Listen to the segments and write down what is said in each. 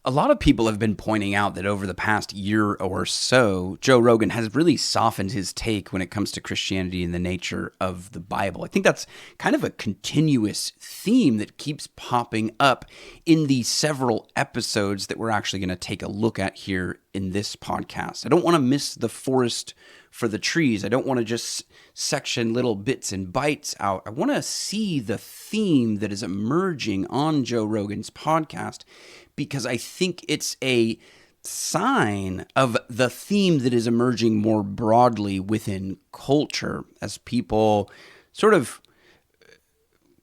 A lot of people have been pointing out that over the past year or so, Joe Rogan has really softened his take when it comes to Christianity and the nature of the Bible. I think that's kind of a continuous theme that keeps popping up in the several episodes that we're actually going to take a look at here in this podcast. I don't want to miss the forest for the trees. I don't want to just section little bits and bites out. I want to see the theme that is emerging on Joe Rogan's podcast, because I think it's a sign of the theme that is emerging more broadly within culture as people sort of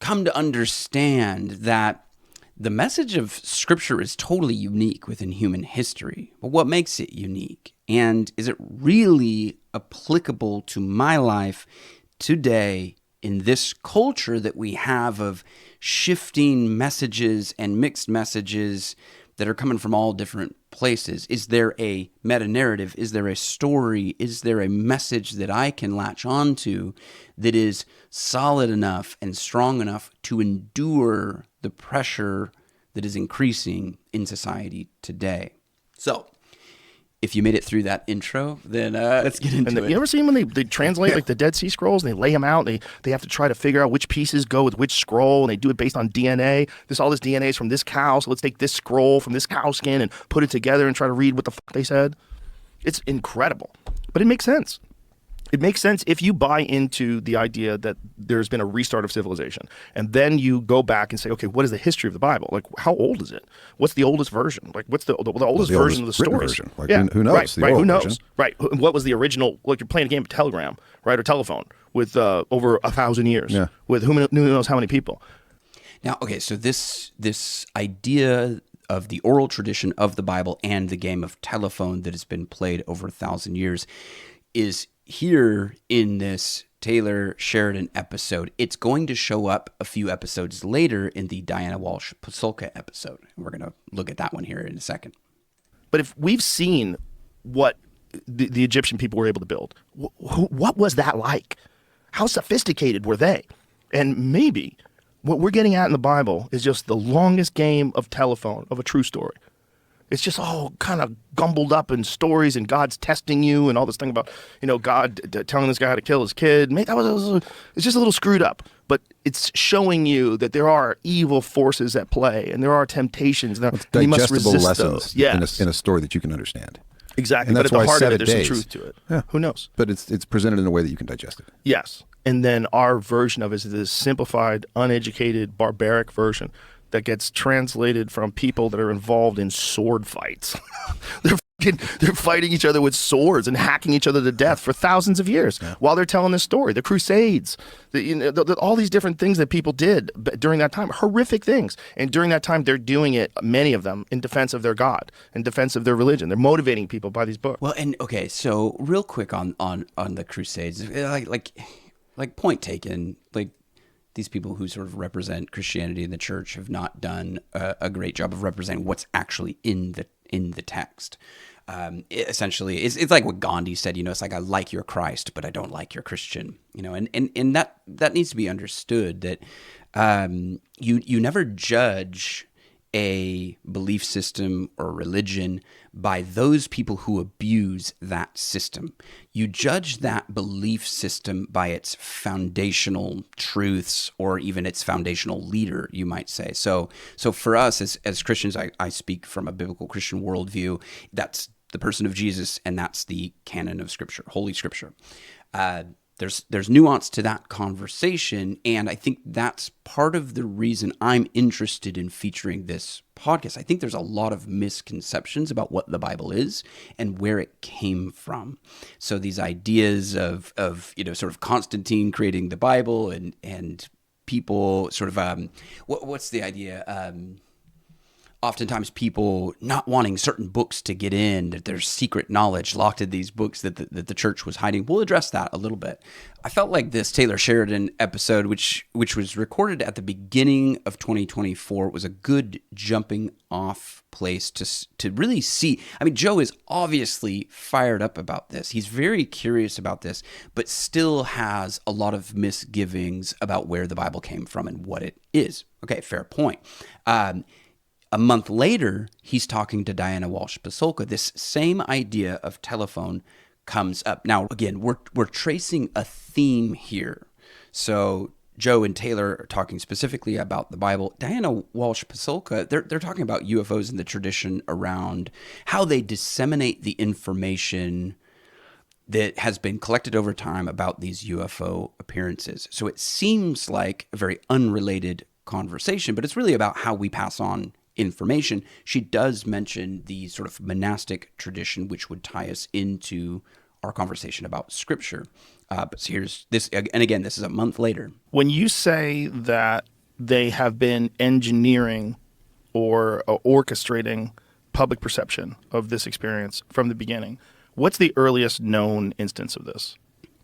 come to understand that the message of Scripture is totally unique within human history. But what makes it unique? And is it really applicable to my life today in this culture that we have of shifting messages and mixed messages that are coming from all different places? Is there a meta-narrative? Is there a story? Is there a message that I can latch onto that is solid enough and strong enough to endure the pressure that is increasing in society today? So, if you made it through that intro, then let's get into it. You ever seen when they translate like the Dead Sea Scrolls and they lay them out and they have to try to figure out which pieces go with which scroll, and they do it based on DNA. All this DNA is from this cow, so let's take this scroll from this cow skin and put it together and try to read what the fuck they said. It's incredible, but it makes sense. It makes sense if you buy into the idea that there's been a restart of civilization, and then you go back and say, okay, what is the history of the Bible? Like, how old is it? What's the oldest version? Like, what's the oldest version of the stories? Like, yeah, who knows? Right, who knows? Version. Right. What was the original? Like, you're playing a game of Telegram, right, or telephone with over 1,000 years, with who knows how many people. Now, okay, so this idea of the oral tradition of the Bible and the game of telephone that has been played over 1,000 years is here in this Taylor Sheridan episode. It's going to show up a few episodes later in the Diana Walsh Pasulka episode. We're going to look at that one here in a second. But if we've seen what the Egyptian people were able to build, what was that like? How sophisticated were they? And maybe what we're getting at in the Bible is just the longest game of telephone of a true story. It's just all kind of gumbled up in stories, and God's testing you and all this thing about, God telling this guy to kill his kid. It's just a little screwed up, but it's showing you that there are evil forces at play and there are temptations. It's and you must digestible resist lessons those. in a story that you can understand. Exactly. And that's but at why the heart of 7 it, there's days. some truth to it. Yeah. Who knows? But it's presented in a way that you can digest it. Yes. And then our version of it is this simplified, uneducated, barbaric version that gets translated from people that are involved in sword fights. They're fighting each other with swords and hacking each other to death for thousands of years while they're telling this story. The Crusades, all these different things that people did during that time, horrific things. And during that time, they're doing it, many of them, in defense of their God, in defense of their religion. They're motivating people by these books. Well, and okay, so real quick on the Crusades, like point taken, like, these people who sort of represent Christianity in the church have not done a great job of representing what's actually in the text. Essentially, it's like what Gandhi said. It's like, I like your Christ, but I don't like your Christian. And that needs to be understood, that you never judge a belief system or religion by those people who abuse that system. You judge that belief system by its foundational truths, or even its foundational leader, you might say. So for us as Christians, I speak from a biblical Christian worldview. That's the person of Jesus, and that's the canon of Scripture, Holy Scripture. There's nuance to that conversation, and I think that's part of the reason I'm interested in featuring this podcast. I think there's a lot of misconceptions about what the Bible is and where it came from. So these ideas of sort of Constantine creating the Bible and people sort of what's the idea? Oftentimes people not wanting certain books to get in, that there's secret knowledge locked in these books that the church was hiding. We'll address that a little bit. I felt like this Taylor Sheridan episode, which was recorded at the beginning of 2024, was a good jumping off place to really see. I mean, Joe is obviously fired up about this. He's very curious about this, but still has a lot of misgivings about where the Bible came from and what it is. Okay, fair point. A month later, he's talking to Diana Walsh Pasulka. This same idea of telephone comes up. Now, again, we're tracing a theme here. So Joe and Taylor are talking specifically about the Bible. Diana Walsh Pasulka, they're talking about UFOs and the tradition around how they disseminate the information that has been collected over time about these UFO appearances. So it seems like a very unrelated conversation, but it's really about how we pass on information. She does mention the sort of monastic tradition, which would tie us into our conversation about Scripture. But here's this, and again, this is a month later. When you say that they have been engineering or orchestrating public perception of this experience from the beginning, what's the earliest known instance of this?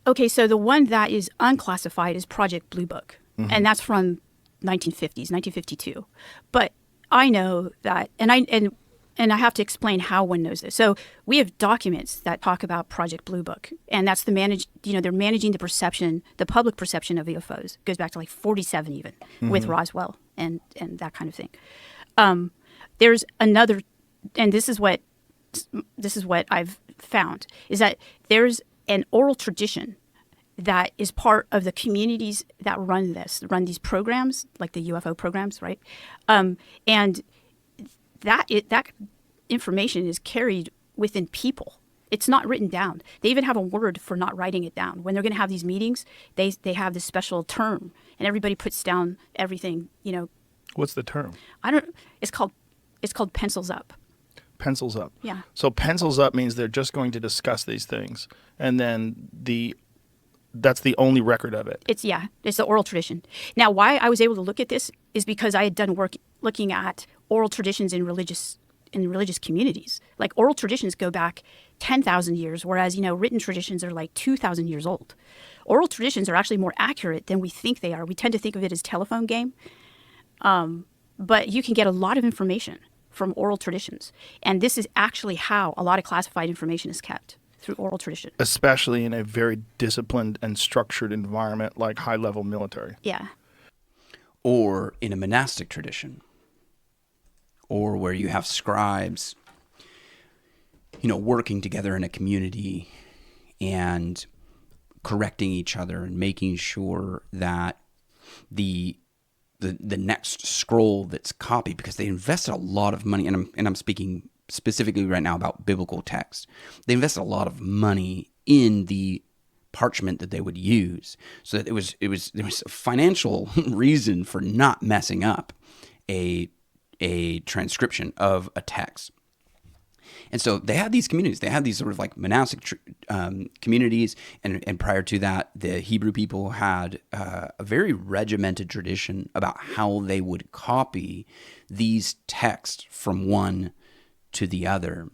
Okay, so the one that is unclassified is Project Blue Book, and that's from 1950s, 1952. But I know that, and I have to explain how one knows this. So we have documents that talk about Project Blue Book, and that's they're managing the perception, the public perception of UFOs. It goes back to like 47 even, with Roswell and that kind of thing. There's another, and this is what I've found, is that there's an oral tradition that is part of the communities that run these programs, like the UFO programs, right? And that information is carried within people. It's not written down. They even have a word for not writing it down. When they're going to have these meetings, they have this special term, and everybody puts down everything. What's the term? It's called pencils up. Pencils up. Yeah. So pencils up means they're just going to discuss these things, and then that's the only record of it. It's the oral tradition. Now, why I was able to look at this is because I had done work looking at oral traditions in religious communities. Like oral traditions go back 10,000 years, whereas written traditions are like 2,000 years old. Oral traditions are actually more accurate than we think they are. We tend to think of it as telephone game, but you can get a lot of information from oral traditions, and this is actually how a lot of classified information is kept, through oral tradition. Especially in a very disciplined and structured environment like high-level military. Yeah. Or in a monastic tradition, or where you have scribes, working together in a community and correcting each other and making sure that the next scroll that's copied, because they invested a lot of money, and I'm speaking specifically right now about biblical text. They invested a lot of money in the parchment that they would use, so that there was a financial reason for not messing up a transcription of a text. And so they had these communities. They had these sort of like monastic communities, and prior to that, the Hebrew people had a very regimented tradition about how they would copy these texts from one to the other.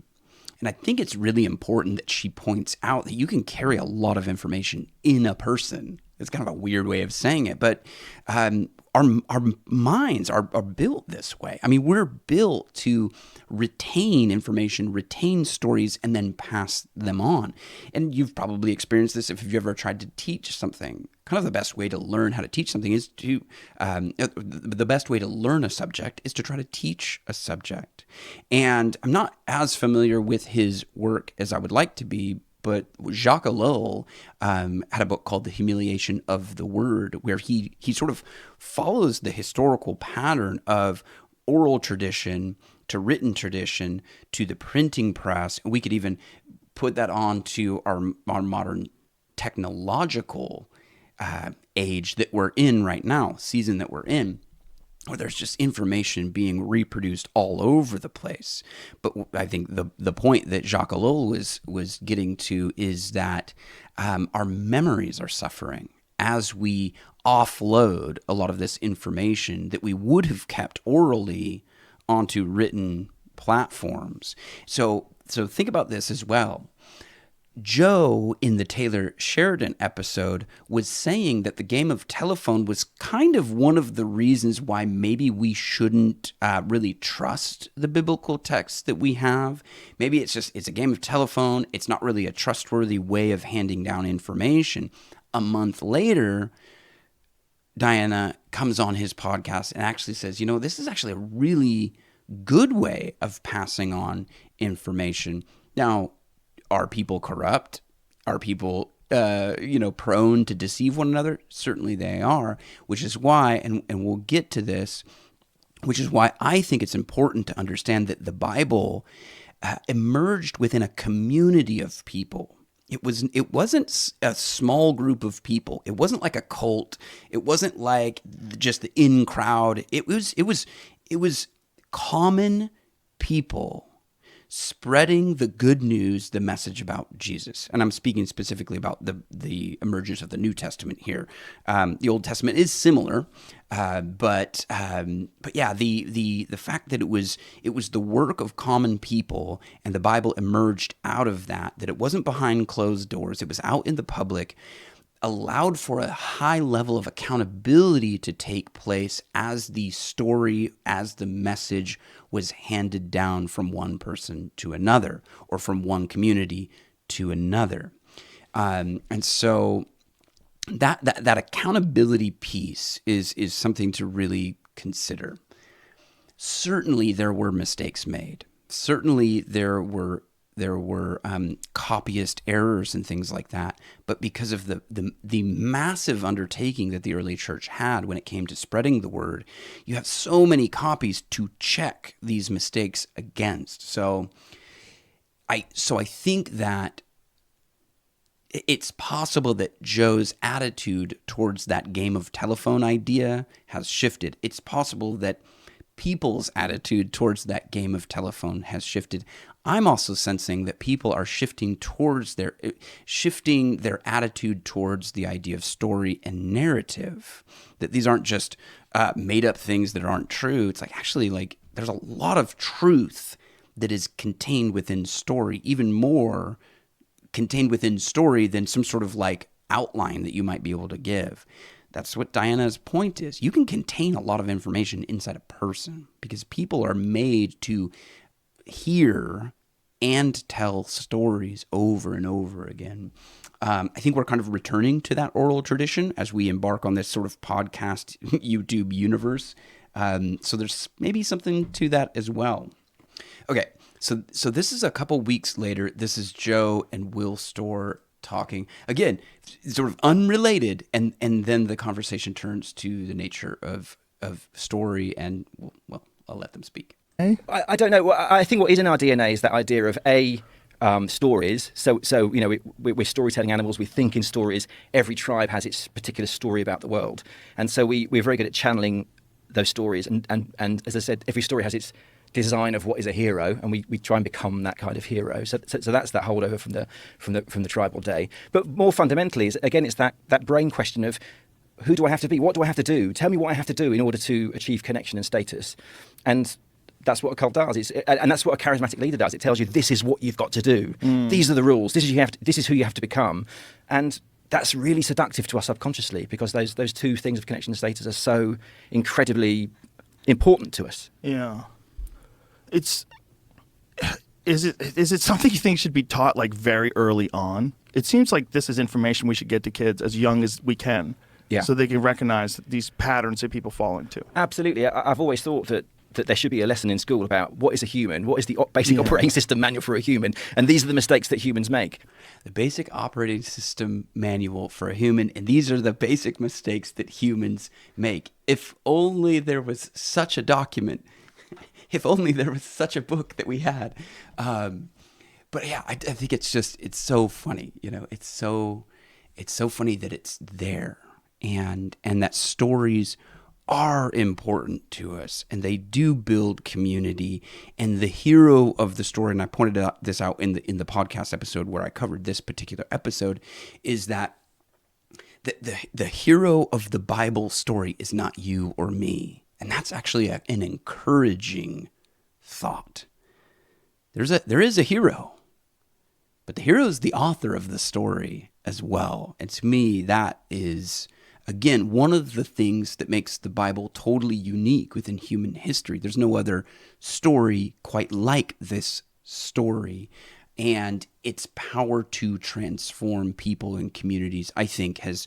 And I think it's really important that she points out that you can carry a lot of information in a person. It's kind of a weird way of saying it, but our minds are built this way. I mean, we're built to retain information, retain stories, and then pass them on. And you've probably experienced this if you've ever tried to teach something. Kind of the best way to learn how to teach something is the best way to learn a subject is to try to teach a subject. And I'm not as familiar with his work as I would like to be, but Jacques Ellul had a book called The Humiliation of the Word, where he sort of follows the historical pattern of oral tradition to written tradition to the printing press. And we could even put that on to our modern technological age that we're in right now, season that we're in, where there's just information being reproduced all over the place. But I think the point that Jacques Ellul was getting to is that our memories are suffering as we offload a lot of this information that we would have kept orally onto written platforms. So think about this as well. Joe, in the Taylor Sheridan episode, was saying that the game of telephone was kind of one of the reasons why maybe we shouldn't really trust the biblical texts that we have. Maybe it's a game of telephone. It's not really a trustworthy way of handing down information. A month later, Diana comes on his podcast and actually says, this is actually a really good way of passing on information. Now, are people corrupt? Are people, prone to deceive one another? Certainly they are, which is why, and we'll get to this, which is why I think it's important to understand that the Bible emerged within a community of people. It wasn't a small group of people. It wasn't like a cult. It wasn't like just the in crowd. It was common people spreading the good news, the message about Jesus. And I'm speaking specifically about the emergence of the New Testament here. The Old Testament is similar, but yeah, the fact that it was the work of common people, and the Bible emerged out of that it wasn't behind closed doors, it was out in the public, allowed for a high level of accountability to take place as the story, as the message was handed down from one person to another, or from one community to another. And so that accountability piece is something to really consider. Certainly there were mistakes made. Certainly there were copyist errors and things like that. But because of the massive undertaking that the early church had when it came to spreading the word, you have so many copies to check these mistakes against. So I think that it's possible that Joe's attitude towards that game of telephone idea has shifted. It's possible that people's attitude towards that game of telephone has shifted. I'm also sensing that people are shifting their attitude towards the idea of story and narrative, that these aren't just made up things that aren't true. It's like, actually, like, there's a lot of truth that is contained within story, even more contained within story than some sort of like outline that you might be able to give. That's what Diana's point is. You can contain a lot of information inside a person because people are made to hear and tell stories over and over again. I think we're kind of returning to that oral tradition as we embark on this sort of podcast YouTube universe. So there's maybe something to that as well. Okay, so this is a couple weeks later. This is Joe and Will Storr talking again, sort of unrelated, and then the conversation turns to the nature of story, and well, I'll let them speak. I don't know. I think what is in our DNA is that idea of stories. So we're storytelling animals. We think in stories. Every tribe has its particular story about the world, and so we're very good at channeling those stories. And as I said, every story has its design of what is a hero, and we try and become that kind of hero. So that's that holdover from the tribal day. But more fundamentally, it's that brain question of who do I have to be? What do I have to do? Tell me what I have to do in order to achieve connection and status. And that's what a cult does. And that's what a charismatic leader does. It tells you this is what you've got to do. These are the rules. This is who you have to become. And that's really seductive to us subconsciously, because those two things of connection and status are so incredibly important to us. Yeah. Is it something you think should be taught like very early on? It seems like this is information we should get to kids as young as we can, so they can recognize these patterns that people fall into. Absolutely. I've always thought that there should be a lesson in school about what is a human, what is the basic operating system manual for a human, and these are the mistakes that humans make. The basic operating system manual for a human, and these are the basic mistakes that humans make. If only there was such a document. If only there was such a book that we had. But yeah, I think it's so funny. It's so funny that it's there, and that stories are important to us, and they do build community. And the hero of the story, and I pointed this out in the podcast episode where I covered this particular episode, is that the hero of the Bible story is not you or me. And that's actually an encouraging thought. There is a hero, but the hero is the author of the story as well. And to me, that is, again, one of the things that makes the Bible totally unique within human history. There's no other story quite like this story. And its power to transform people and communities, I think, has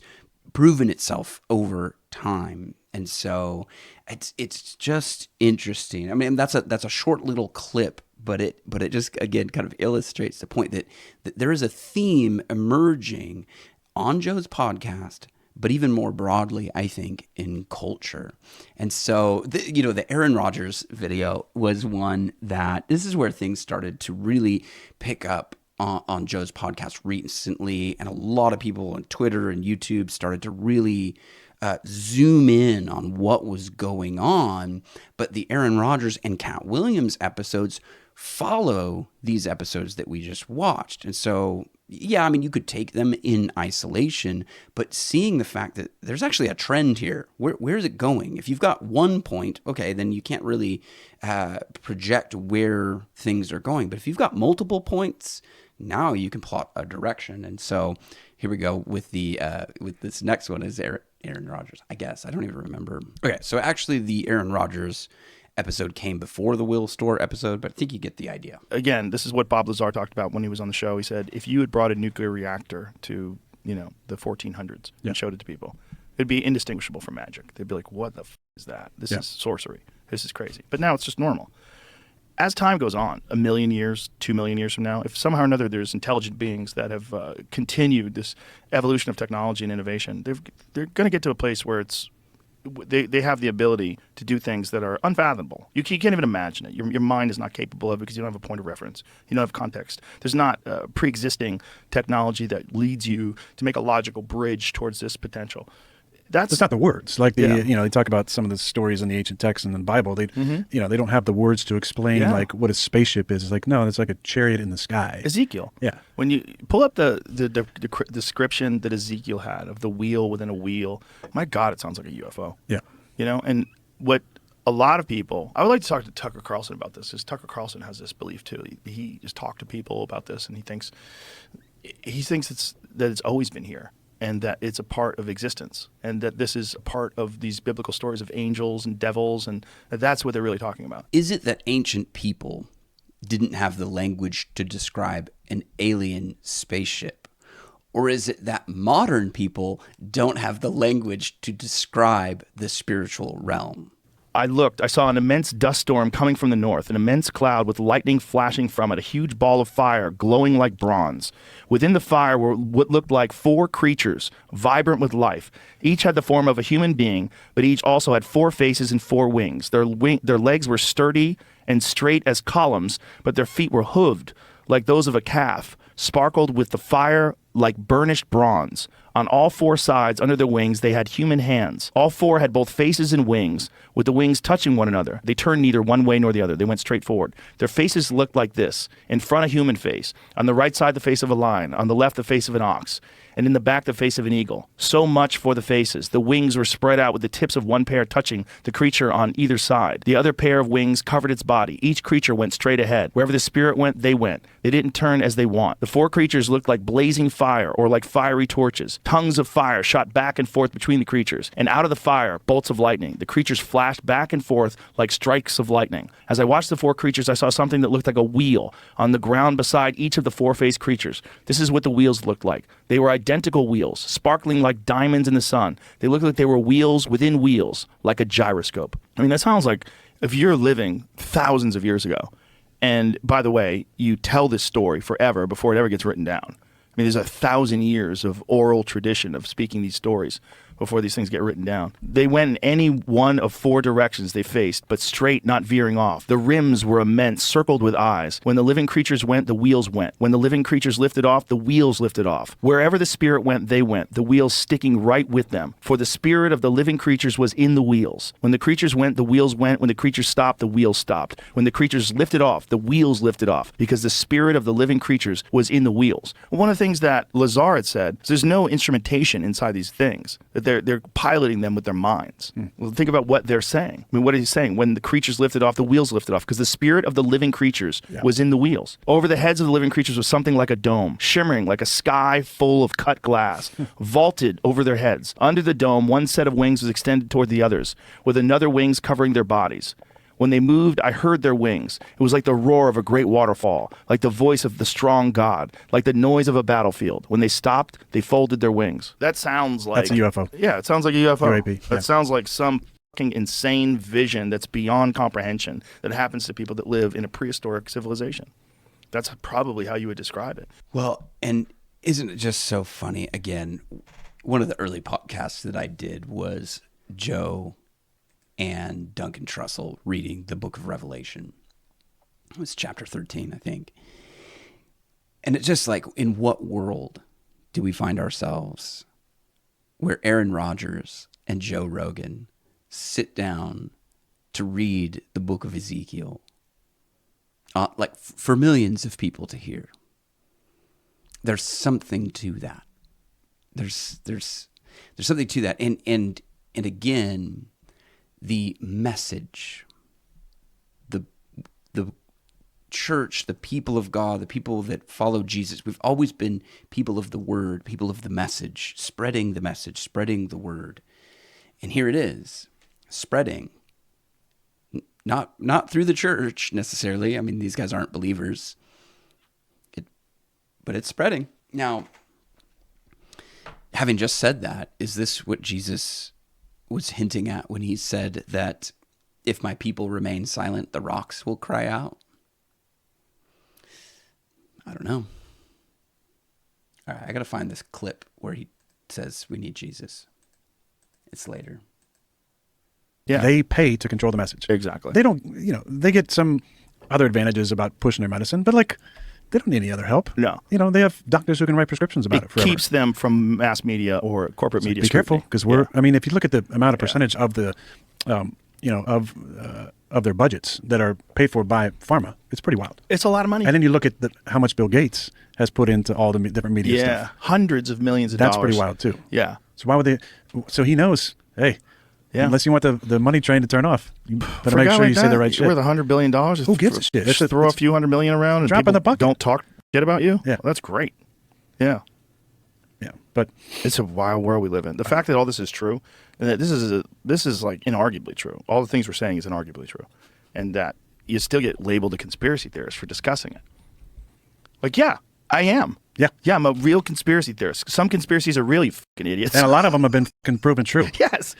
proven itself over time. And so it's just interesting. I mean, that's a short little clip, but it just, again, kind of illustrates the point that there is a theme emerging on Joe's podcast, but even more broadly, I think, in culture. And so, the Aaron Rodgers video was one that, this is where things started to really pick up on Joe's podcast recently. And a lot of people on Twitter and YouTube started to really zoom in on what was going on. But the Aaron Rodgers and Katt Williams episodes follow these episodes that we just watched. And so, yeah, I mean, you could take them in isolation, but seeing the fact that there's actually a trend here, where is it going? If you've got one point, okay, then you can't really project where things are going. But if you've got multiple points, now you can plot a direction. And so here we go with with this next one is Aaron Rodgers, I guess. I don't even remember. Okay, so actually the Aaron Rodgers episode came before the Will Storr episode, but I think you get the idea. Again, this is what Bob Lazar talked about when he was on the show. He said, if you had brought a nuclear reactor to, the 1400s and showed it to people, it'd be indistinguishable from magic. They'd be like, what the is that? This is sorcery. This is crazy. But now it's just normal. As time goes on, 1 million years, 2 million years from now, if somehow or another there's intelligent beings that have continued this evolution of technology and innovation, they're going to get to a place where they have the ability to do things that are unfathomable. You can't even imagine it. Your mind is not capable of it because you don't have a point of reference. You don't have context. There's not pre-existing technology that leads you to make a logical bridge towards this potential. That's not the words. Like they talk about some of the stories in the ancient texts and in the Bible. They they don't have the words to explain like what a spaceship is. It's like, no, it's like a chariot in the sky. Ezekiel. Yeah. When you pull up the description that Ezekiel had of the wheel within a wheel, my God, it sounds like a UFO. Yeah. And what a lot of people, I would like to talk to Tucker Carlson about this, because Tucker Carlson has this belief too. He just talked to people about this, and he thinks that it's always been here, and that it's a part of existence, and that this is a part of these biblical stories of angels and devils, and that's what they're really talking about. Is it that ancient people didn't have the language to describe an alien spaceship? Or is it that modern people don't have the language to describe the spiritual realm? I saw an immense dust storm coming from the north, an immense cloud with lightning flashing from it, a huge ball of fire glowing like bronze. Within the fire were what looked like 4 creatures, vibrant with life. Each had the form of a human being, but each also had 4 faces and 4 wings. Their legs were sturdy and straight as columns, but their feet were hooved like those of a calf, sparkled with the fire like burnished bronze. On all 4 sides under their wings they had human hands. All 4 had both faces and wings, with the wings touching one another. They turned neither one way nor the other. They went straight forward. Their faces looked like this: in front a human face, on the right side the face of a lion, on the left the face of an ox, and in the back the face of an eagle. So much for the faces. The wings were spread out with the tips of one pair touching the creature on either side. The other pair of wings covered its body. Each creature went straight ahead. Wherever the spirit went, they went. They didn't turn as they want. The 4 creatures looked like blazing fire, or like fiery torches. Tongues of fire shot back and forth between the creatures, and out of the fire, bolts of lightning. The creatures flashed back and forth like strikes of lightning. As I watched the 4 creatures, I saw something that looked like a wheel on the ground beside each of the 4-faced creatures. This is what the wheels looked like. They were identical wheels, sparkling like diamonds in the sun. They looked like they were wheels within wheels, like a gyroscope. I mean, that sounds like if you're living thousands of years ago, and by the way, you tell this story forever before it ever gets written down. I mean, there's 1,000 years of oral tradition of speaking these stories before these things get written down. They went in any one of 4 directions they faced, but straight, not veering off. The rims were immense, circled with eyes. When the living creatures went, the wheels went. When the living creatures lifted off, the wheels lifted off. Wherever the spirit went, they went, the wheels sticking right with them. For the spirit of the living creatures was in the wheels. When the creatures went, the wheels went. When the creatures stopped, the wheels stopped. When the creatures lifted off, the wheels lifted off, because the spirit of the living creatures was in the wheels. One of the things that Lazar had said is there's no instrumentation inside these things, that they're piloting them with their minds. Well, think about what they're saying. I mean, what is he saying? When the creatures lifted off, the wheels lifted off, because the spirit of the living creatures was in the wheels. Over the heads of the living creatures was something like a dome, shimmering like a sky full of cut glass, vaulted over their heads. Under the dome, one set of wings was extended toward the others, with another wings covering their bodies. When they moved, I heard their wings. It was like the roar of a great waterfall, like the voice of the strong God, like the noise of a battlefield. When they stopped, they folded their wings. That sounds like... That's a UFO. Yeah, it sounds like a UFO. UAP, That yeah. sounds like some fucking insane vision that's beyond comprehension that happens to people that live in a prehistoric civilization. That's probably how you would describe it. Well, and isn't it just so funny? Again, one of the early podcasts that I did was Joe and Duncan Trussell reading the book of Revelation. It was chapter 13, I think. And it's just like, in what world do we find ourselves where Aaron Rodgers and Joe Rogan sit down to read the book of Ezekiel, like for millions of people to hear? There's something to that. There's something to that. And again, the message, the church, the people of God, the people that follow Jesus, we've always been people of the word, people of the message, spreading the word. And here it is, spreading. Not through the church necessarily. I mean, these guys aren't believers. But it's spreading. Now, having just said that, is this what Jesus was hinting at when he said that if my people remain silent, the rocks will cry out? I don't know. All right, I got to find this clip where he says we need Jesus. It's later. Yeah. They pay to control the message. Exactly. They don't, they get some other advantages about pushing their medicine, but like, they don't need any other help. No. They have doctors who can write prescriptions about it forever. Keeps them from mass media or corporate media. Be careful, because I mean, if you look at the amount of percentage of the, of their budgets that are paid for by pharma, it's pretty wild. It's a lot of money. And then you look at how much Bill Gates has put into all the different media stuff. Hundreds of millions of That's dollars. pretty wild too. Yeah. So why would they? So he knows, hey, unless you want the money train to turn off, you better make sure you say the right shit. Worth $100 billion. Who gives a shit? Just throw a few $100 million around and drop in the bucket. Don't talk shit about you. Yeah. Well, that's great. Yeah. Yeah, but It's a wild world we live in. The fact that all this is true, and that this is like inarguably true. All the things we're saying is inarguably true, and that you still get labeled a conspiracy theorist for discussing it. Like, yeah, I am. Yeah. Yeah, I'm a real conspiracy theorist. Some conspiracies are really fucking idiots. and a lot of them have been proven true. Yes,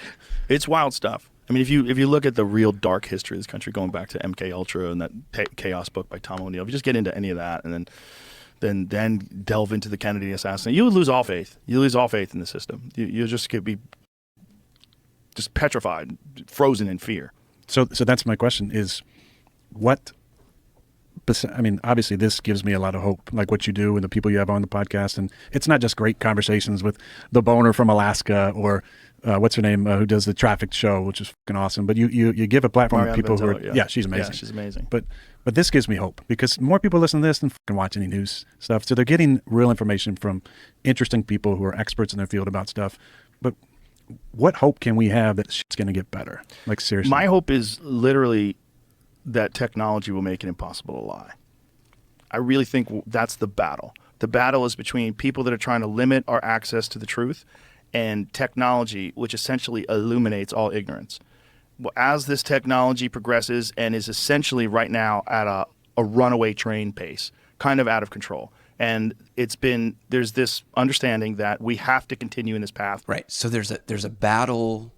it's wild stuff. I mean, if you look at the real dark history of this country, going back to MK Ultra and that Chaos book by Tom O'Neill, if you just get into any of that and then delve into the Kennedy assassination, you would lose all faith. You lose all faith in the system. You just could be just petrified, frozen in fear. So that's my question: is what? I mean, obviously, this gives me a lot of hope, like what you do and the people you have on the podcast. And it's not just great conversations with the boner from Alaska or what's her name, who does the traffic show, which is fucking awesome. But you give a platform to people who are, she's amazing. Yeah, she's amazing. But this gives me hope, because more people listen to this than fucking watch any news stuff. So they're getting real information from interesting people who are experts in their field about stuff. But what hope can we have that shit's going to get better? Like, seriously. My hope is literally that technology will make it impossible to lie. I really think that's the battle. The battle is between people that are trying to limit our access to the truth and technology, which essentially illuminates all ignorance. As this technology progresses and is essentially right now at a runaway train pace, kind of out of control. And there's this understanding that we have to continue in this path. Right. So there's a battle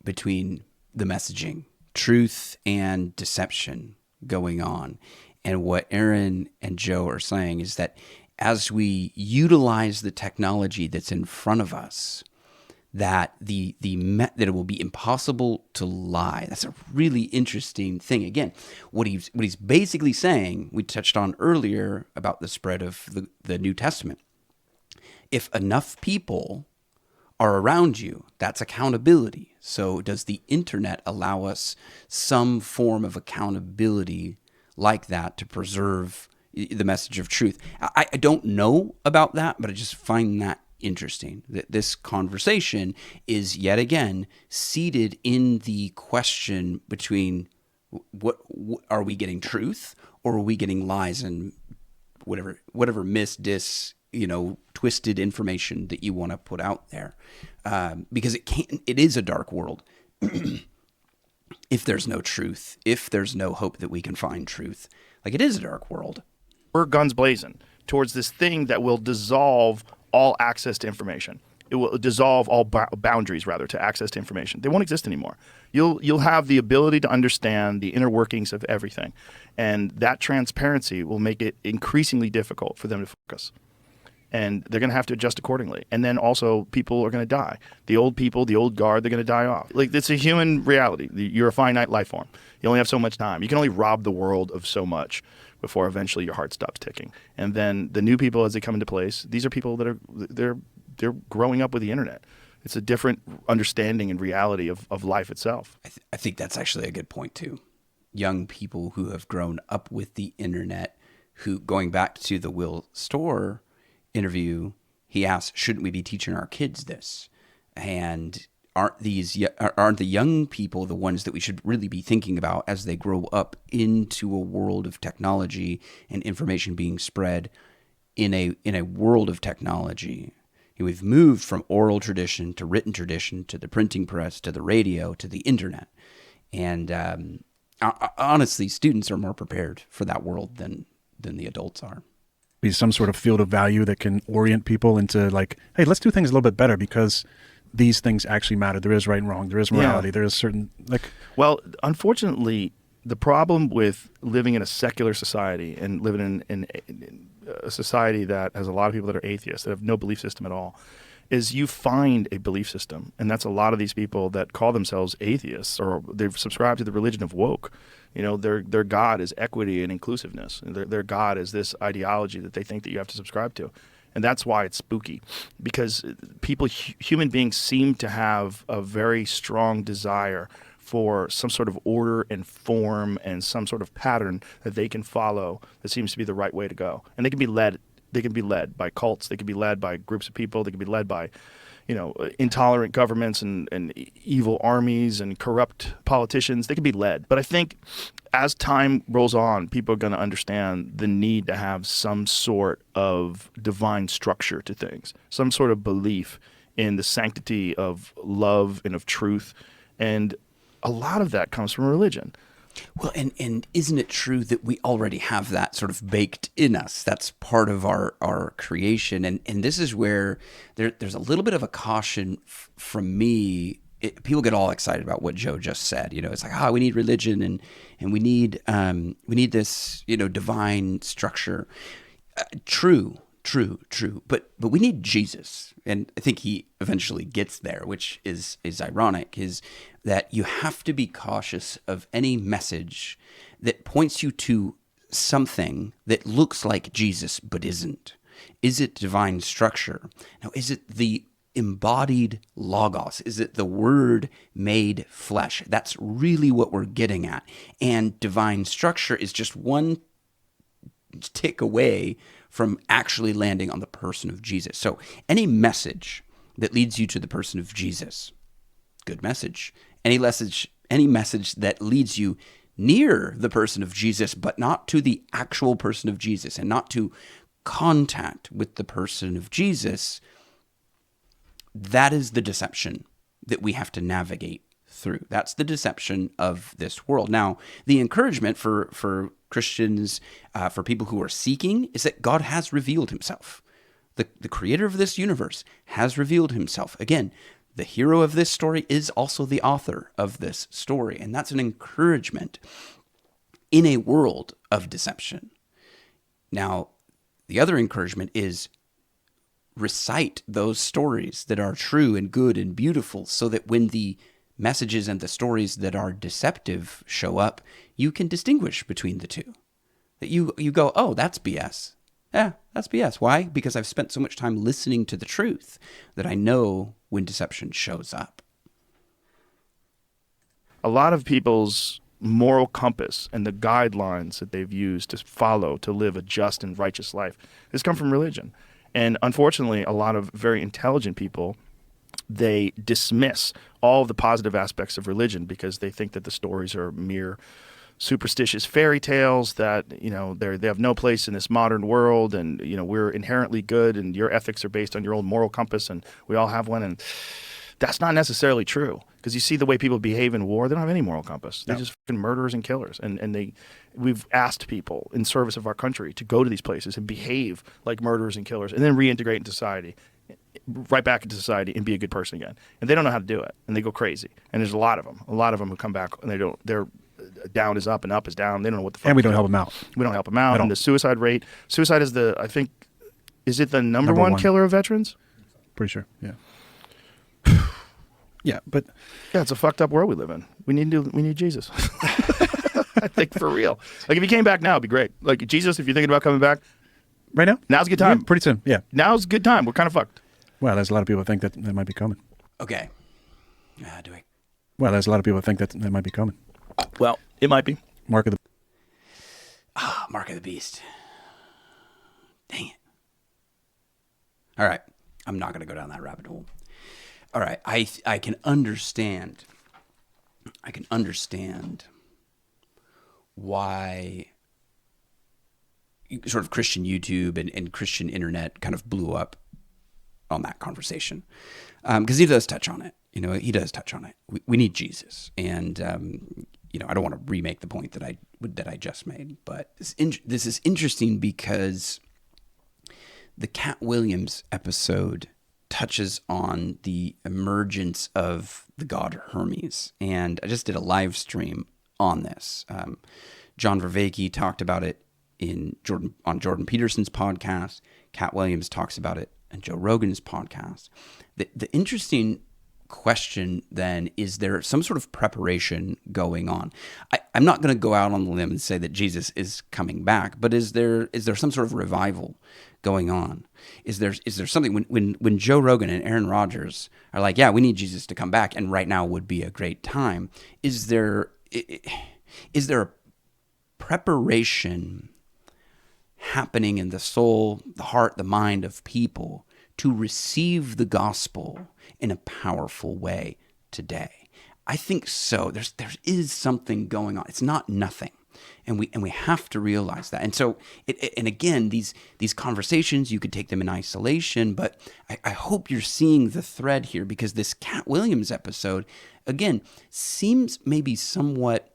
between the messaging, truth and deception going on. And what Aaron and Joe are saying is that as we utilize the technology that's in front of us, that that it will be impossible to lie. That's a really interesting thing. Again, what he's basically saying, we touched on earlier about the spread of the New Testament. If enough people are around you, that's accountability. So does the internet allow us some form of accountability like that to preserve the message of truth? I don't know about that, but I just find that interesting, that this conversation is yet again seated in the question between what are we getting truth, or are we getting lies and whatever twisted information that you want to put out there, because it is a dark world. if there's no truth, if there's no hope that we can find truth. Like, it is a dark world. We're guns blazing towards this thing that will dissolve all access to information. It will dissolve all boundaries, rather, to access to information. They won't exist anymore. You'll have the ability to understand the inner workings of everything, and that transparency will make it increasingly difficult for them to focus. And they're going to have to adjust accordingly. And then also, people are going to die. The old people, the old guard, they're going to die off. Like, it's a human reality. You're a finite life form. You only have so much time. You can only rob the world of so much before eventually your heart stops ticking. And then the new people, as they come into place, these are people that are they're growing up with the internet. It's a different understanding and reality of life itself. I think that's actually a good point too. Young people who have grown up with the internet, who, going back to the Will Storr interview, he asked, shouldn't we be teaching our kids this? And aren't the young people the ones that we should really be thinking about as they grow up into a world of technology and information being spread in a world of technology? And we've moved from oral tradition to written tradition to the printing press to the radio to the internet. And honestly, students are more prepared for that world than the adults are. Be some sort of field of value that can orient people into, like, hey, let's do things a little bit better because these things actually matter. There is right and wrong. There is morality. Yeah. There is certain, like... Well, unfortunately, the problem with living in a secular society and living in a society that has a lot of people that are atheists, that have no belief system at all, is you find a belief system. And that's a lot of these people that call themselves atheists, or they've subscribed to the religion of woke. You know, their God is equity and inclusiveness. Their God is this ideology that they think that you have to subscribe to. And that's why it's spooky, because human beings seem to have a very strong desire for some sort of order and form and some sort of pattern that they can follow that seems to be the right way to go. And they can be led by cults, they can be led by groups of people, they can be led by, intolerant governments and evil armies and corrupt politicians. They can be led. But I think as time rolls on, people are going to understand the need to have some sort of divine structure to things, some sort of belief in the sanctity of love and of truth. And a lot of that comes from religion. Well, and isn't it true that we already have that sort of baked in us? That's part of our creation. And this is where there's a little bit of a caution from me. People get all excited about what Joe just said. It's like, we need religion and we need this, divine structure. True. But we need Jesus. And I think he eventually gets there, which is ironic, is that you have to be cautious of any message that points you to something that looks like Jesus but isn't. Is it divine structure? Now, is it the embodied logos? Is it the word made flesh? That's really what we're getting at. And divine structure is just one tick away from actually landing on the person of Jesus. So any message that leads you to the person of Jesus, good message. Any message that leads you near the person of Jesus, but not to the actual person of Jesus and not to contact with the person of Jesus, that is the deception that we have to navigate through. That's the deception of this world. Now, the encouragement for Christians, for people who are seeking, is that God has revealed himself. The creator of this universe has revealed himself. Again, the hero of this story is also the author of this story. And that's an encouragement in a world of deception. Now, the other encouragement is recite those stories that are true and good and beautiful so that when the messages and the stories that are deceptive show up, you can distinguish between the two. That you go, oh, that's BS. Yeah, that's BS. Why? Because I've spent so much time listening to the truth that I know when deception shows up. A lot of people's moral compass and the guidelines that they've used to follow to live a just and righteous life has come from religion. And unfortunately, a lot of very intelligent people, they dismiss all of the positive aspects of religion because they think that the stories are mere superstitious fairy tales, that they have no place in this modern world, and we're inherently good and your ethics are based on your own moral compass and we all have one. And That's not necessarily true, because you see the way people behave in war. They don't have any moral compass. They're just fucking murderers and killers. And we've asked people in service of our country to go to these places and behave like murderers and killers, and then reintegrate into society, right back into society, and be a good person again. And they don't know how to do it, and they go crazy. And there's a lot of them who come back and they don't. They're down is up and up is down. They don't know what the fuck. And we don't help them out. We don't help them out. At all. And the suicide rate. Suicide is I think, is it the number one killer of veterans? Pretty sure. Yeah. Yeah, but Yeah, it's a fucked up world we live in. We need Jesus. I think for real. Like if he came back now, it'd be great. Like Jesus, if you're thinking about coming back, right now, now's a good time. Yeah, pretty soon. Yeah. Now's a good time. We're kind of fucked. Well, there's a lot of people think that might be coming. Okay. Well, there's a lot of people think that might be coming. Well, it might be. Mark of the Mark of the Beast. Dang it. All right. I'm not going to go down that rabbit hole. All right. I can understand. Why sort of Christian YouTube and Christian internet kind of blew up on that conversation. Because he does touch on it. He does touch on it. We need Jesus. And, I don't want to remake the point that I just made, but this is interesting because the Katt Williams episode touches on the emergence of the god Hermes. And I just did a live stream on this. John Vervaeke talked about it on Jordan Peterson's podcast. Katt Williams talks about it on Joe Rogan's podcast. The interesting question then, is there some sort of preparation going on? I'm not going to go out on the limb and say that Jesus is coming back, but is there some sort of revival going on? Is there something when Joe Rogan and Aaron Rodgers are like, yeah, we need Jesus to come back, and right now would be a great time? Is there a preparation happening in the soul, the heart, the mind of people to receive the gospel in a powerful way today? I think so. There is something going on. It's not nothing. And we have to realize that. And so, and again, these conversations, you could take them in isolation, but I hope you're seeing the thread here, because this Katt Williams episode, again, seems maybe somewhat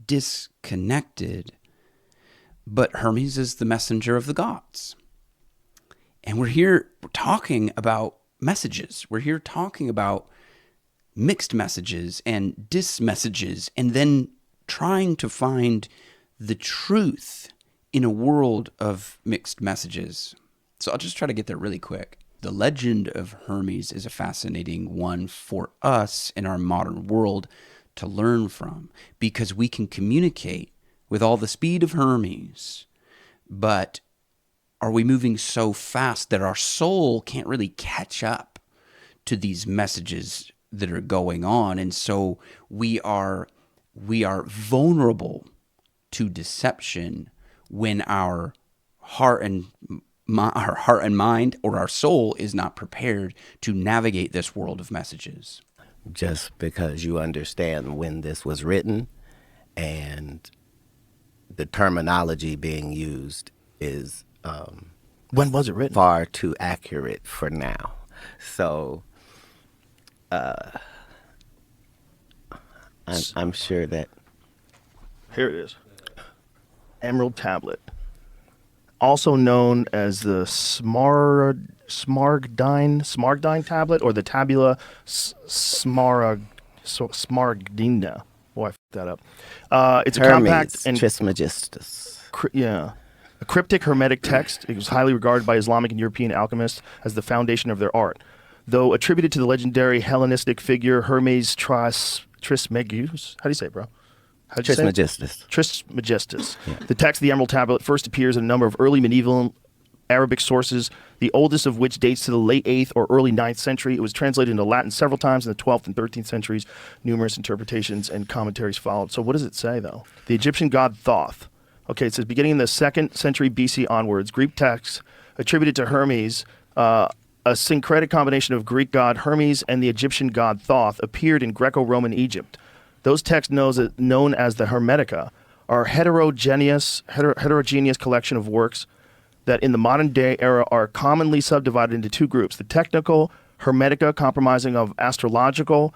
disconnected, but Hermes is the messenger of the gods. And we're talking about messages. We're here talking about mixed messages and dis-messages, and then trying to find the truth in a world of mixed messages. So I'll just try to get there really quick. The legend of Hermes is a fascinating one for us in our modern world to learn from, because we can communicate with all the speed of Hermes, but are we moving so fast that our soul can't really catch up to these messages that are going on? And so we are vulnerable to deception when our heart and mind, or our soul, is not prepared to navigate this world of messages. Just because you understand when this was written and the terminology being used is When was it written? far too accurate for now. So I'm sure that Here it is. Emerald Tablet, also known as the Smaragdine Tablet, or the Tabula Smaragdina. Oh, I fucked that up. It's a compact Hermes and Trismegistus. A cryptic Hermetic text. It was highly regarded by Islamic and European alchemists as the foundation of their art. Though attributed to the legendary Hellenistic figure Hermes Trismegistus. How do you say it, bro? How'd you say it? Trismegistus. Trismegistus. The text of the Emerald Tablet first appears in a number of early medieval Arabic sources, the oldest of which dates to the late 8th or early 9th century. It was translated into Latin several times in the 12th and 13th centuries. Numerous interpretations and commentaries followed. So what does it say, though? The Egyptian god Thoth. Okay, it says beginning in the 2nd century BC onwards, Greek texts attributed to Hermes, a syncretic combination of Greek god Hermes and the Egyptian god Thoth, appeared in Greco-Roman Egypt. Those texts known as the Hermetica are heterogeneous collection of works that in the modern day era are commonly subdivided into two groups: the technical Hermetica, comprising of astrological,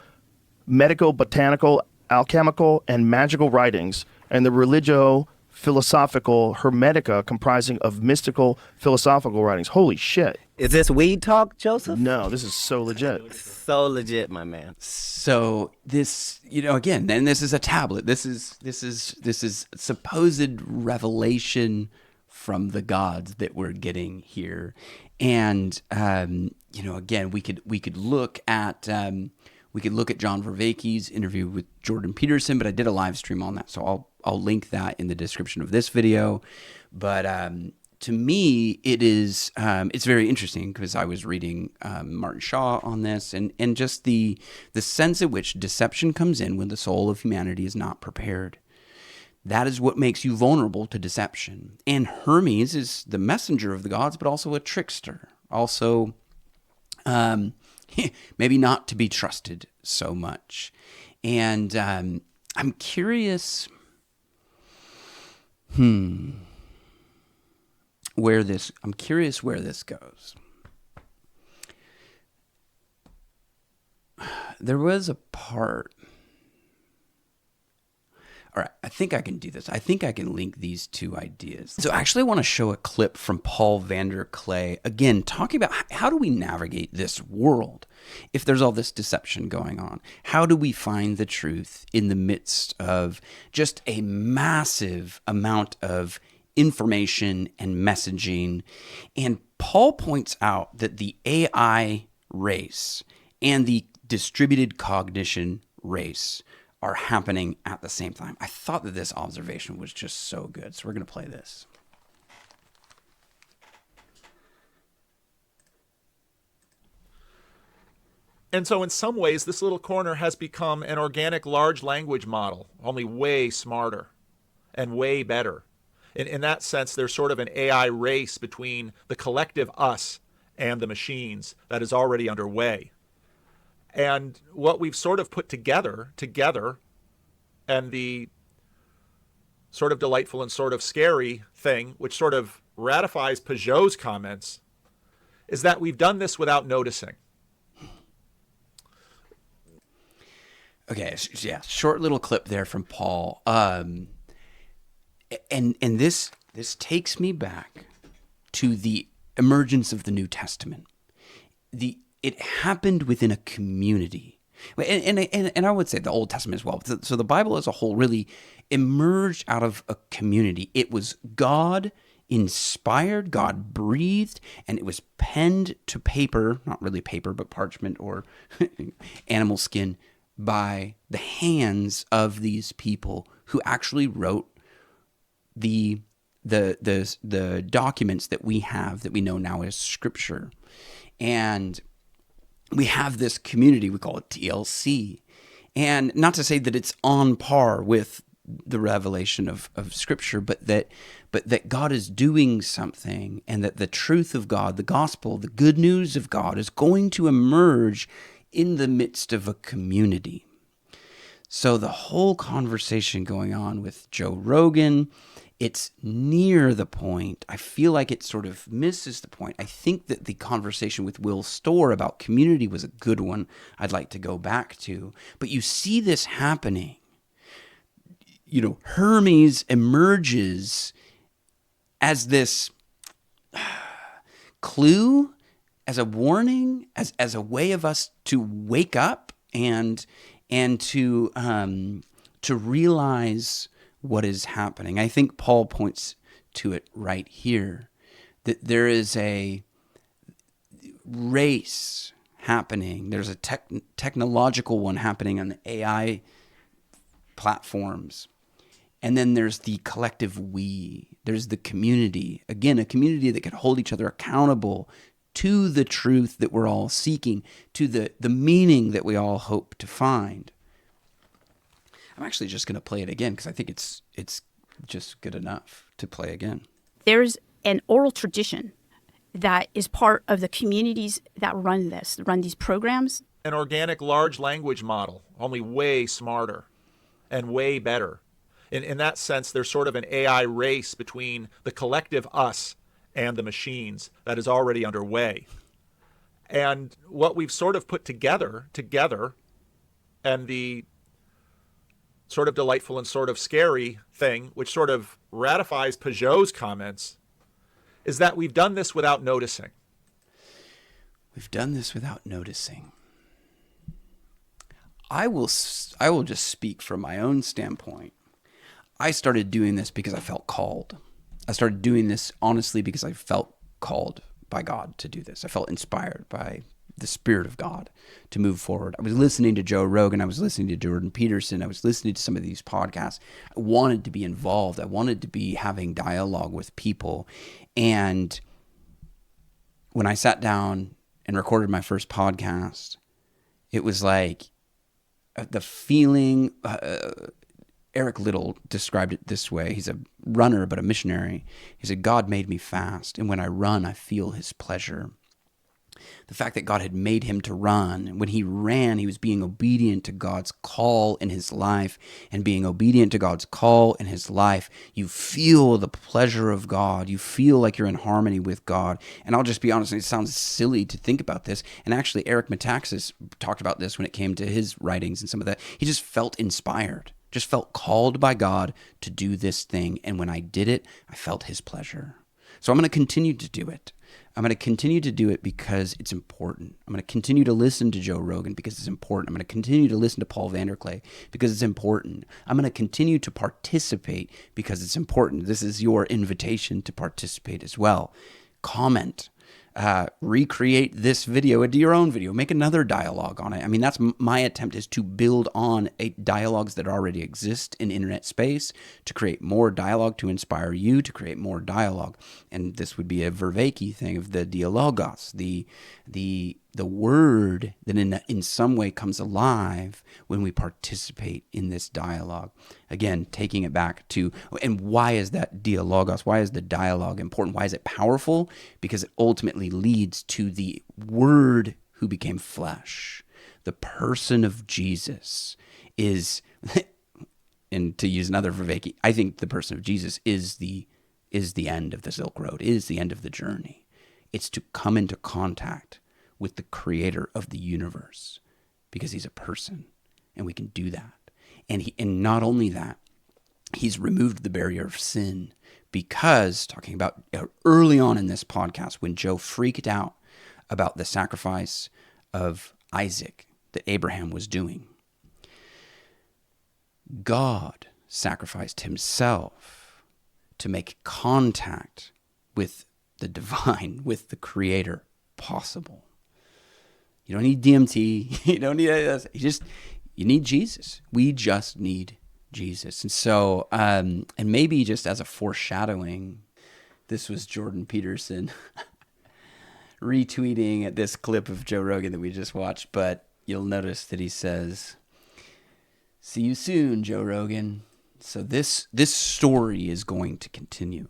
medico-botanical, alchemical, and magical writings, and the religio-philosophical Hermetica, comprising of mystical philosophical writings. Holy shit. Is this weed talk, Joseph? No, this is so legit. So legit, my man. So this, again, and this is a tablet. This is supposed revelation from the gods that we're getting here, and again, we could look at John Vervaeke's interview with Jordan Peterson, but I did a live stream on that, so I'll link that in the description of this video. But to me, it's very interesting because I was reading Martin Shaw on this, and just the sense at which deception comes in when the soul of humanity is not prepared. That is what makes you vulnerable to deception. And Hermes is the messenger of the gods, but also a trickster. Also, maybe not to be trusted so much. And I'm curious where this goes. There was a part. All right, I think I can do this. I think I can link these two ideas. So actually I want to show a clip from Paul VanderKlay, again, talking about how do we navigate this world if there's all this deception going on? How do we find the truth in the midst of just a massive amount of information and messaging? And Paul points out that the AI race and the distributed cognition race are happening at the same time. I thought that this observation was just so good. So we're going to play this. And so in some ways, this little corner has become an organic large language model, only way smarter and way better. In that sense, there's sort of an AI race between the collective us and the machines that is already underway. And what we've sort of put together, and the sort of delightful and sort of scary thing, which sort of ratifies Peugeot's comments, is that we've done this without noticing. Okay, yeah, short little clip there from Paul. And this takes me back to the emergence of the New Testament. It happened within a community. And I would say the Old Testament as well. So the Bible as a whole really emerged out of a community. It was God inspired, God breathed, and it was penned to paper, not really paper, but parchment or animal skin, by the hands of these people who actually wrote the documents that we have, that we know now as Scripture. And we have this community, we call it TLC. And not to say that it's on par with the revelation of Scripture, but that God is doing something, and that the truth of God, the gospel, the good news of God is going to emerge in the midst of a community. So the whole conversation going on with Joe Rogan, it's near the point. I feel like it sort of misses the point. I think that the conversation with Will Storr about community was a good one I'd like to go back to. But you see this happening. Hermes emerges as this clue, as a warning, as a way of us to wake up and to realize what is happening. I think Paul points to it right here, that there is a race happening. There's a technological one happening on the AI platforms. And then there's the collective we. There's the community. Again, a community that can hold each other accountable to the truth that we're all seeking, to the meaning that we all hope to find. I'm actually just going to play it again because I think it's just good enough to play again. There's an oral tradition that is part of the communities that run these programs. An organic large language model, only way smarter and way better. In that sense, there's sort of an AI race between the collective us and the machines that is already underway. And what we've sort of put together, and the sort of delightful and sort of scary thing, which sort of ratifies Peugeot's comments, is that we've done this without noticing. We've done this without noticing. I will just speak from my own standpoint. I started doing this because I felt called. I started doing this honestly because I felt called by God to do this. I felt inspired by the Spirit of God to move forward. I was listening to Joe Rogan. I was listening to Jordan Peterson. I was listening to some of these podcasts. I wanted to be involved. I wanted to be having dialogue with people. And when I sat down and recorded my first podcast, it was like the feeling, Eric Liddell described it this way. He's a runner, but a missionary. He said, God made me fast, and when I run, I feel his pleasure. The fact that God had made him to run, and when he ran, he was being obedient to God's call in his life, and being obedient to God's call in his life, you feel the pleasure of God. You feel like you're in harmony with God. And I'll just be honest, it sounds silly to think about this, and actually Eric Metaxas talked about this when it came to his writings and some of that. He just felt inspired, just felt called by God to do this thing, and when I did it, I felt his pleasure. So I'm going to continue to do it. I'm going to continue to do it because it's important. I'm going to continue to listen to Joe Rogan because it's important. I'm going to continue to listen to VanderKlay because it's important. I'm going to continue to participate because it's important. This is your invitation to participate as well. Comment. Recreate this video into your own video. Make another dialogue on it. I mean, that's my attempt, is to build on dialogues that already exist in internet space, to create more dialogue, to inspire you to create more dialogue. And this would be a Vervaeke thing of the dialogos, the word that in some way comes alive when we participate in this dialogue. Again, taking it back to, and why is that dialogos? Why is the dialogue important? Why is it powerful? Because it ultimately leads to the Word who became flesh. The person of Jesus is, and to use another Vervaeke, I think the person of Jesus is the end of the Silk Road, is the end of the journey. It's to come into contact with the creator of the universe, because he's a person, and we can do that. And not only that, he's removed the barrier of sin, because, talking about early on in this podcast, when Joe freaked out about the sacrifice of Isaac that Abraham was doing, God sacrificed himself to make contact with the divine, with the creator, possible. You don't need DMT. You don't need you need Jesus. We just need Jesus. And so, and maybe just as a foreshadowing, this was Jordan Peterson retweeting this clip of Joe Rogan that we just watched, but you'll notice that he says, "See you soon, Joe Rogan." So this story is going to continue.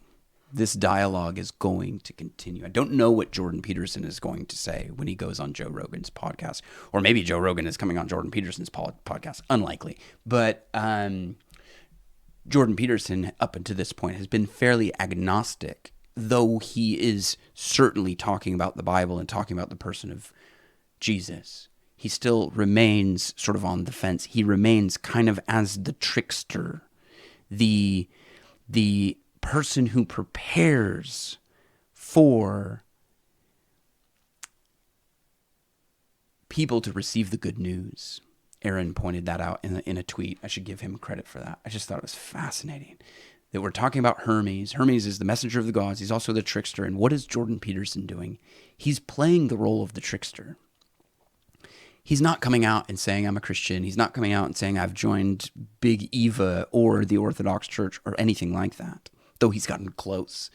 This dialogue is going to continue. I don't know what Jordan Peterson is going to say when he goes on Joe Rogan's podcast, or maybe Joe Rogan is coming on Jordan Peterson's podcast. Unlikely. But Jordan Peterson, up until this point, has been fairly agnostic, though he is certainly talking about the Bible and talking about the person of Jesus. He still remains sort of on the fence. He remains kind of as the trickster, the person who prepares for people to receive the good news. Aaron pointed that out in a tweet. I should give him credit for that. I just thought it was fascinating that we're talking about Hermes. Hermes is the messenger of the gods. He's also the trickster. And what is Jordan Peterson doing? He's playing the role of the trickster. He's not coming out and saying, I'm a Christian. He's not coming out and saying, I've joined Big Eva or the Orthodox Church or anything like that, though he's gotten close.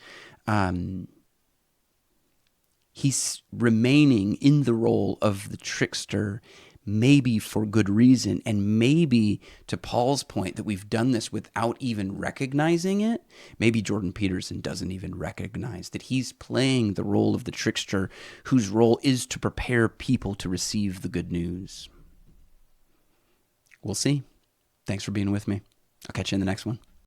He's remaining in the role of the trickster, maybe for good reason, and maybe, to Paul's point, that we've done this without even recognizing it. Maybe Jordan Peterson doesn't even recognize that he's playing the role of the trickster, whose role is to prepare people to receive the good news. We'll see. Thanks for being with me. I'll catch you in the next one.